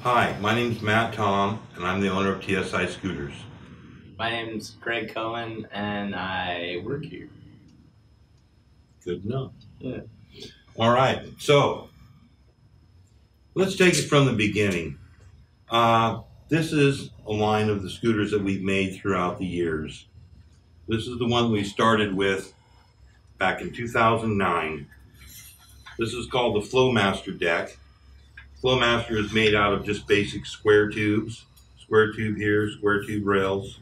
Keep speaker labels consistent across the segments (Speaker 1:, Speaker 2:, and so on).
Speaker 1: Hi, my name's Matt Tom, and I'm the owner of TSI Scooters.
Speaker 2: My name's Greg Cohen, and I work here.
Speaker 1: Good enough.
Speaker 2: Yeah.
Speaker 1: All right, so let's take it from the beginning. This is a line of the scooters that we've made throughout the years. This is the one we started with back in 2009. This is called the Flowmaster Deck. Flowmaster is made out of just basic square tubes. Square tube here, square tube rails,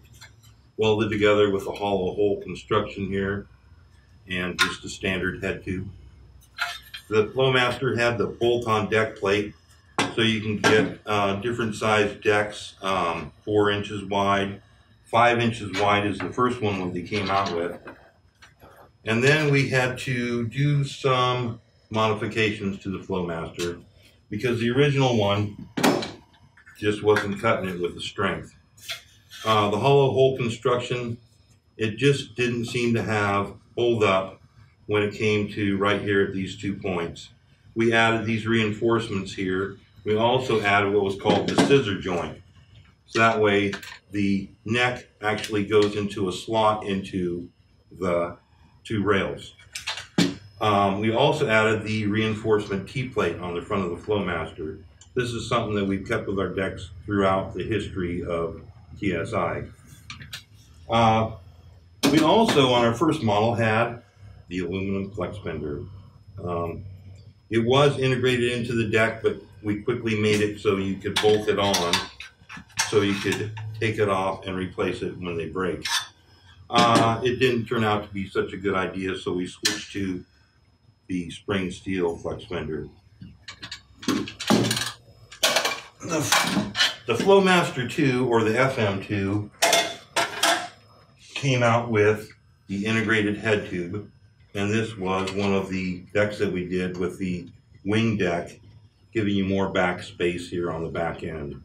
Speaker 1: welded together with a hollow hole construction here, and just a standard head tube. The Flowmaster had the bolt-on deck plate, so you can get different size decks, 4 inches wide. 5 inches wide is the first one that they came out with. And then we had to do some modifications to the Flowmaster because the original one just wasn't cutting it with the strength. The hollow hole construction, it just didn't seem to have hold up when it came to right here at these 2 points. We added these reinforcements here. We also added what was called the scissor joint. So that way the neck actually goes into a slot into the 2 rails. We also added the reinforcement T-plate on the front of the Flowmaster. This is something that we've kept with our decks throughout the history of TSI. We also, on our first model, had the aluminum flex bender. It was integrated into the deck, but we quickly made it so you could bolt it on, so you could take it off and replace it when they break. It didn't turn out to be such a good idea, so we switched to the spring steel flex bender. The Flowmaster 2, or the FM2, came out with the integrated head tube, and this was one of the decks that we did with the wing deck, giving you more back space here on the back end.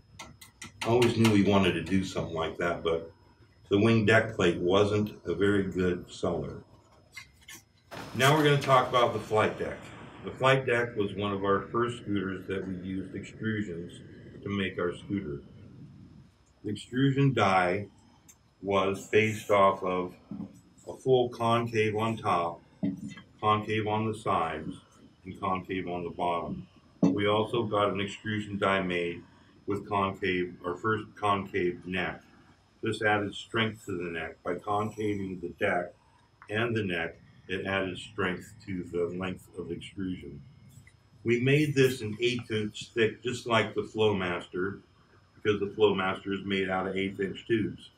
Speaker 1: I always knew we wanted to do something like that, but the wing deck plate wasn't a very good seller. Now we're going to talk about the flight deck. The flight deck was one of our first scooters that we used extrusions to make our scooter. The extrusion die was based off of a full concave on top, concave on the sides, and concave on the bottom. We also got an extrusion die made with concave, our first concave neck. This added strength to the neck. By concaving the deck and the neck, it added strength to the length of the extrusion. We made this an 1/8 inch thick, just like the Flowmaster, because the Flowmaster is made out of 1/8 inch tubes.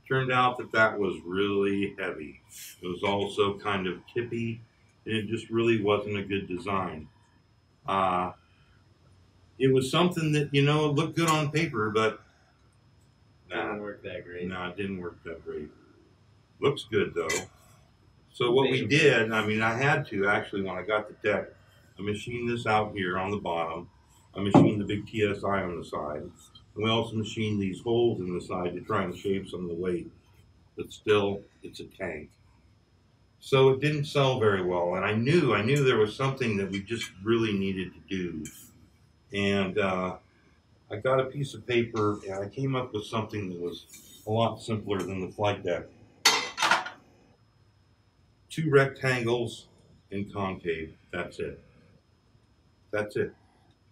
Speaker 1: Turned out that that was really heavy. It was also kind of tippy, and it just really wasn't a good design. It was something that, you know, looked good on paper, but
Speaker 2: Didn't work that great.
Speaker 1: No, it didn't work that great. Looks good though. So what we did, I mean, I had to actually, when I got the deck, I machined this out here on the bottom. I machined the big TSI on the side. And we also machined these holes in the side to try and shave some of the weight. But still, it's a tank. So it didn't sell very well. And I knew there was something that we just really needed to do. And I got a piece of paper and I came up with something that was a lot simpler than the flight deck. 2 rectangles in concave, that's it. That's it.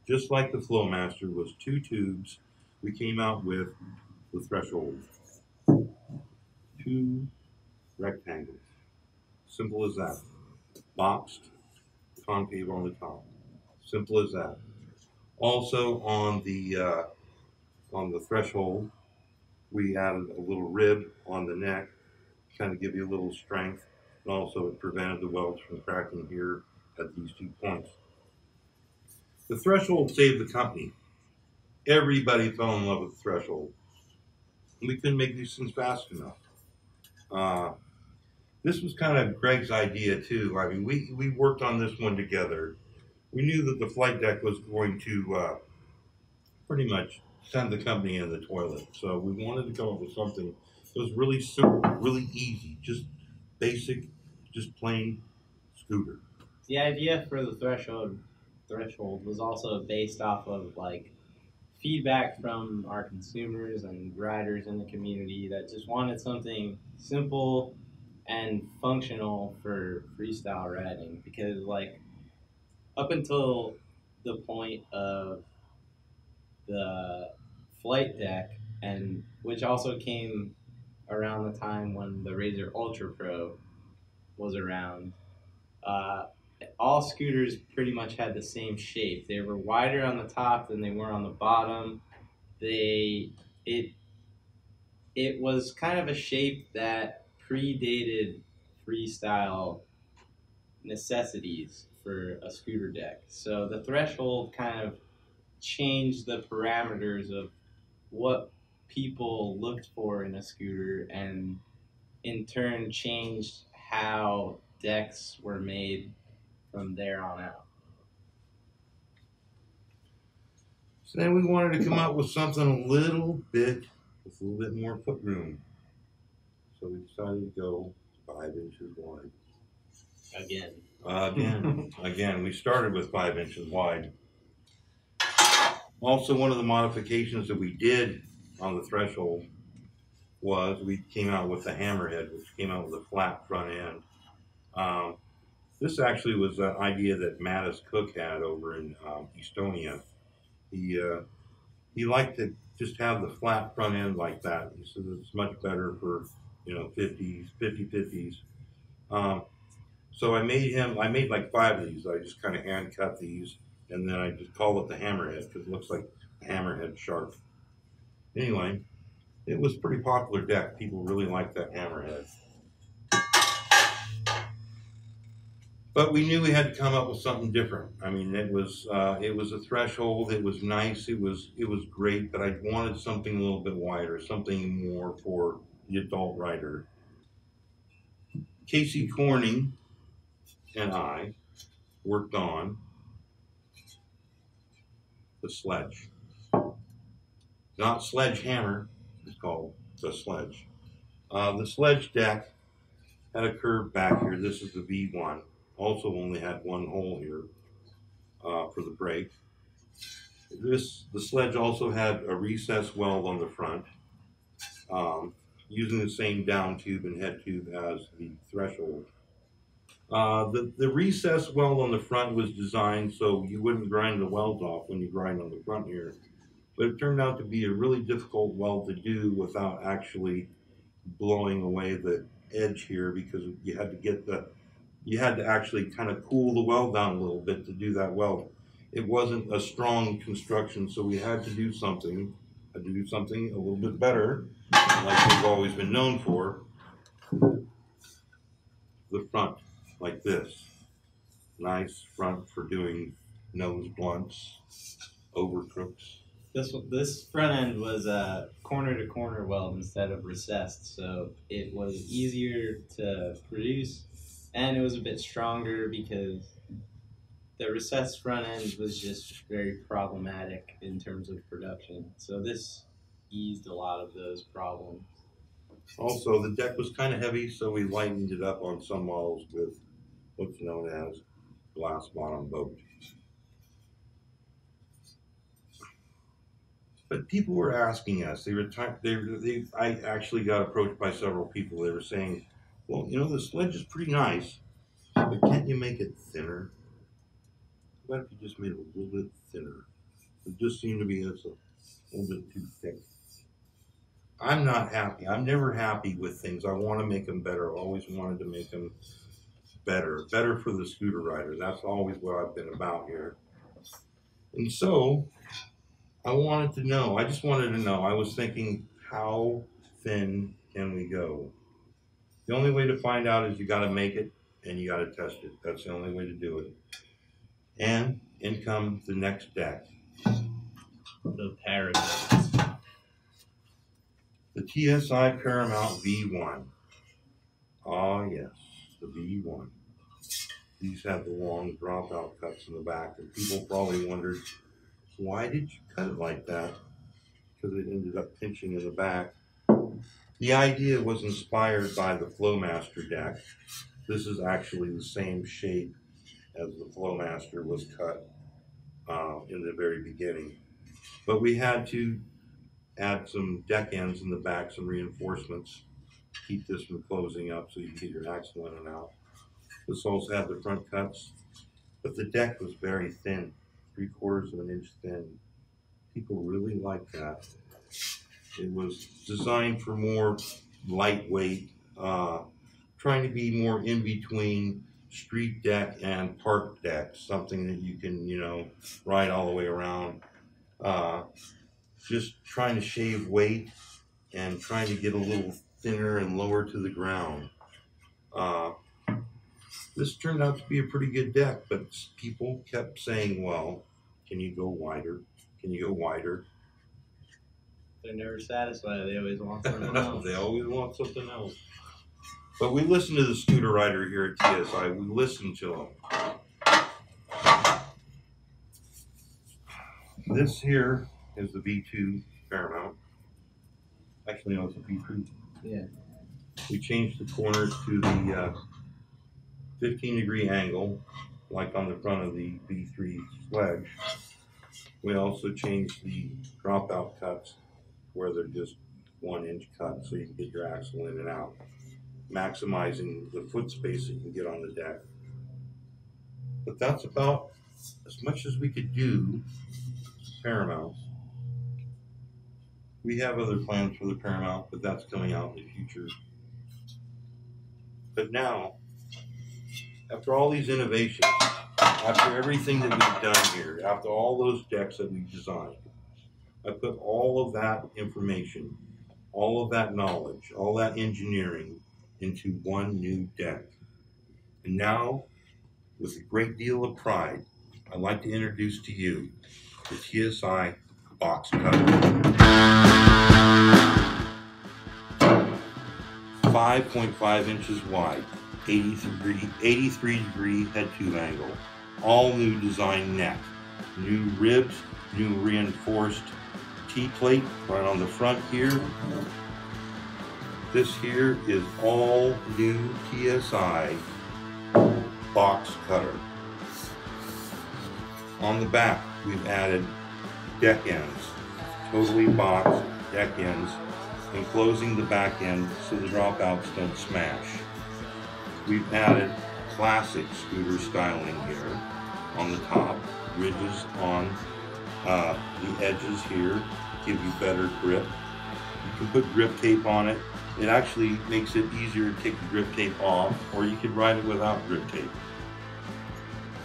Speaker 1: Just like the Flowmaster was 2 tubes, we came out with the threshold. 2 rectangles. Simple as that. Boxed, concave on the top. Simple as that. Also on the threshold, we added a little rib on the neck, kind of give you a little strength. And also it prevented the welds from cracking here at these 2 points. The threshold saved the company. Everybody fell in love with the threshold. And we couldn't make these things fast enough. This was kind of Greg's idea too. I mean, we worked on this one together. We knew that the flight deck was going to pretty much send the company in the toilet. So we wanted to come up with something that was really simple, really easy, just basic, just plain scooter.
Speaker 2: The idea for the threshold threshold was also based off of like feedback from our consumers and riders in the community that just wanted something simple and functional for freestyle riding, because like up until the point of the flight deck, and which also came around the time when the Razor Ultra Pro was around, uh, all scooters pretty much had the same shape. They were wider on the top than they were on the bottom. They it it was kind of a shape that predated freestyle necessities for a scooter deck. So the threshold kind of changed the parameters of what people looked for in a scooter, and in turn changed how decks were made from there on out.
Speaker 1: So then we wanted to come up with something a little bit more foot room. So we decided to go 5 inches wide. Again, we started with 5 inches wide. Also, one of the modifications that we did on the threshold was we came out with the hammerhead, which came out with a flat front end. This actually was an idea that Mattis Cook had over in Estonia. He liked to just have the flat front end like that. He said it's much better for 50s. So I made like 5 of these. I just kind of hand cut these, and then I just call it the hammerhead because it looks like a hammerhead shark. Anyway, it was a pretty popular deck. People really liked that hammerhead. But we knew we had to come up with something different. I mean, it was a threshold. It was nice. It was great. But I wanted something a little bit wider, something more for the adult rider. Casey Corning and I worked on the Sledge. Not Sledgehammer, it's called the Sledge. The Sledge Deck had a curved back here. This is the V1. Also only had one hole here for the brake. The Sledge also had a recessed weld on the front, using the same down tube and head tube as the threshold. The recessed weld on the front was designed so you wouldn't grind the welds off when you grind on the front here. But it turned out to be a really difficult weld to do without actually blowing away the edge here, because you had to actually kind of cool the weld down a little bit to do that weld. It wasn't a strong construction, so we had to do something a little bit better, like we've always been known for. The front, like this. Nice front for doing nose blunts, over crooks.
Speaker 2: This front end was a corner-to-corner weld instead of recessed, so it was easier to produce, and it was a bit stronger because the recessed front end was just very problematic in terms of production. So this eased a lot of those problems.
Speaker 1: Also, the deck was kind of heavy, so we lightened it up on some models with what's known as glass bottom boat. But people were asking us. I actually got approached by several people. They were saying, "Well, the Sledge is pretty nice, but can't you make it thinner? What if you just made it a little bit thinner? It just seemed to be a little bit too thick." I'm not happy. I'm never happy with things. I want to make them better. I've always wanted to make them better for the scooter rider. That's always what I've been about here. And so I just wanted to know. I was thinking, how thin can we go? The only way to find out is you got to make it and you got to test it. That's the only way to do it. And in comes the next deck.
Speaker 2: The Paragon.
Speaker 1: The TSI Caramel V1. Ah, yes, the V1. These have the long dropout cuts in the back, and people probably wondered, why did you cut it like that? Because it ended up pinching in the back. The idea was inspired by the Flowmaster Deck. This is actually the same shape as the Flowmaster was cut. in the very beginning. But we had to add some deck ends in the back, some reinforcements, keep this from closing up so you can get your axle in and out. This also had the front cuts, but the deck was very thin, 3/4 of an inch thin. People really liked that. It was designed for more lightweight, trying to be more in between street deck and park deck, something that you can, ride all the way around. Just trying to shave weight and trying to get a little thinner and lower to the ground. This turned out to be a pretty good deck, but people kept saying, well, can you go wider? Can you go wider?
Speaker 2: They're never satisfied. They always want something else.
Speaker 1: They always want something else. But we listen to the scooter rider here at TSI. We listen to them. This here is the V2 Paramount. Actually, no, it's a V3.
Speaker 2: Yeah.
Speaker 1: We changed the corners to the 15-degree angle, like on the front of the V3 Sledge. We also changed the dropout cuts where they're just 1-inch cuts so you can get your axle in and out, maximizing the foot space that you can get on the deck. But that's about as much as we could do Paramounts. We have other plans for the Paramount, but that's coming out in the future. But now, after all these innovations, after everything that we've done here, after all those decks that we've designed, I put all of that information, all of that knowledge, all that engineering into one new deck. And now, with a great deal of pride, I'd like to introduce to you the TSI Box Cutter. 5.5 inches wide, 83 degree head tube angle, all new design neck, new ribs, new reinforced T-plate right on the front here. This here is all new TSI Box Cutter. On the back, we've added deck ends, totally boxed deck ends, enclosing the back end so the dropouts don't smash. We've added classic scooter styling here on the top, ridges on the edges here, give you better grip. You can put grip tape on it. It actually makes it easier to take the grip tape off, or you could ride it without grip tape.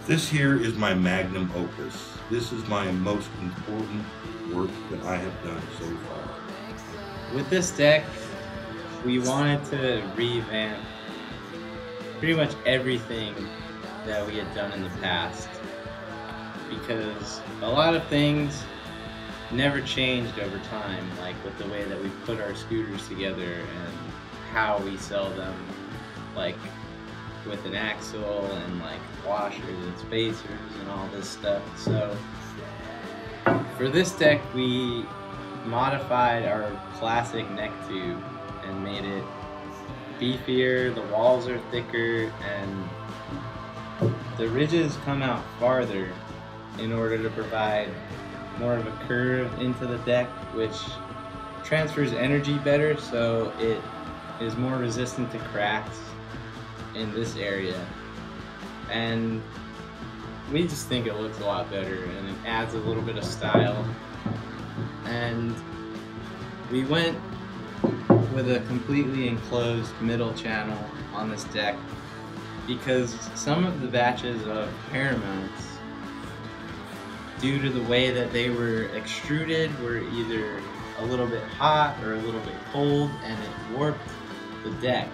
Speaker 1: This here is my Magnum Opus. This is my most important work that I have done so far.
Speaker 2: With this deck, we wanted to revamp pretty much everything that we had done in the past, because a lot of things never changed over time, like with the way that we put our scooters together and how we sell them, like with an axle and like washers and spacers and all this stuff. So for this deck, we modified our classic neck tube and made it beefier. The walls are thicker and the ridges come out farther in order to provide more of a curve into the deck, which transfers energy better, so it is more resistant to cracks in this area. And we just think it looks a lot better and it adds a little bit of style. And we went with a completely enclosed middle channel on this deck because some of the batches of Paramounts, due to the way that they were extruded, were either a little bit hot or a little bit cold, and it warped the deck,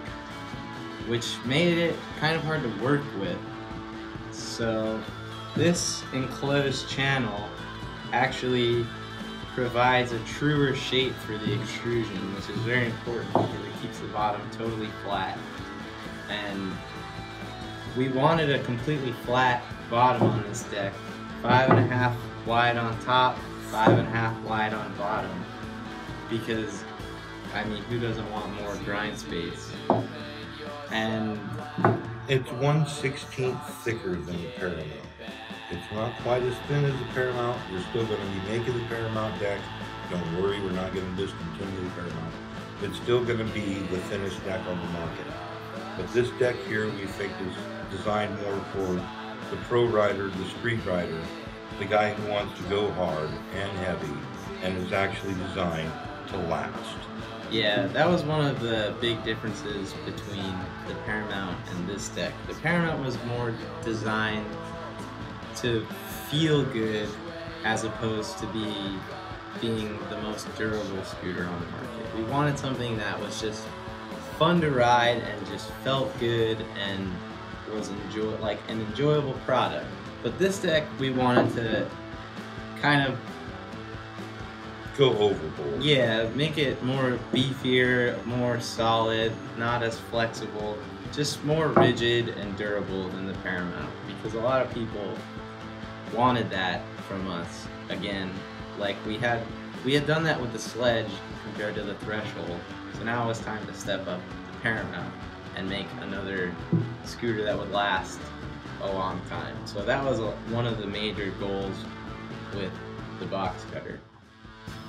Speaker 2: which made it kind of hard to work with. So this enclosed channel actually provides a truer shape for the extrusion, which is very important because it keeps the bottom totally flat. And we wanted a completely flat bottom on this deck, 5.5 wide on top, 5.5 wide on bottom, because I mean, who doesn't want more grind space? And
Speaker 1: it's 1/16 thicker than the Paramount. It's not quite as thin as the Paramount. We're still going to be making the Paramount deck. Don't worry, we're not going to discontinue the Paramount. It's still going to be the thinnest deck on the market. But this deck here we think is designed more for the pro rider, the street rider, the guy who wants to go hard and heavy, and is actually designed to last.
Speaker 2: Yeah, that was one of the big differences between the Paramount and this deck. The Paramount was more designed to feel good as opposed to being the most durable scooter on the market. We wanted something that was just fun to ride and just felt good and was like an enjoyable product. But this deck, we wanted to kind of
Speaker 1: go overboard.
Speaker 2: Yeah, make it more beefier, more solid, not as flexible, just more rigid and durable than the Paramount, because a lot of people wanted that from us. Again, like we had done that with the Sledge compared to the Threshold, so now it was time to step up the Paramount and make another scooter that would last a long time. So that was one of the major goals with the Box Cutter.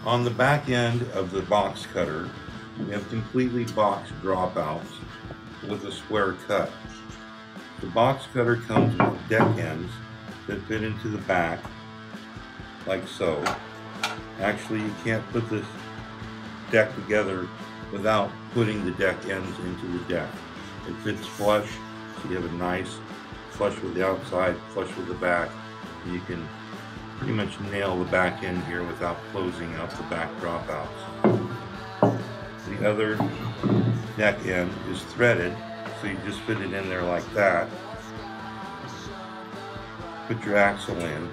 Speaker 1: On the back end of the Box Cutter, we have completely boxed dropouts with a square cut. The Box Cutter comes with deck ends that fit into the back, like so. Actually, you can't put this deck together without putting the deck ends into the deck. It fits flush, so you have a nice flush with the outside, flush with the back, and you can pretty much nail the back end here without closing up the back dropouts. The other deck end is threaded, so you just fit it in there like that. Put your axle in.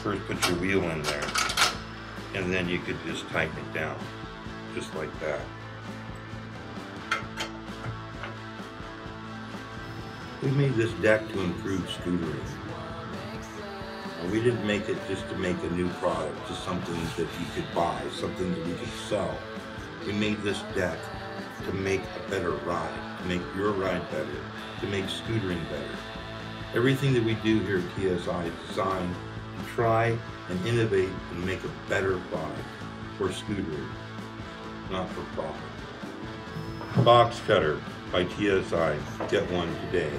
Speaker 1: First put your wheel in there, and then you could just tighten it down, just like that. We made this deck to improve scootering. We didn't make it just to make a new product, just something that you could buy, something that we could sell. We made this deck to make a better ride, to make your ride better, to make scootering better. Everything that we do here at TSI is designed to try and innovate and make a better product for scootering, not for profit. Box Cutter by TSI. Get one today.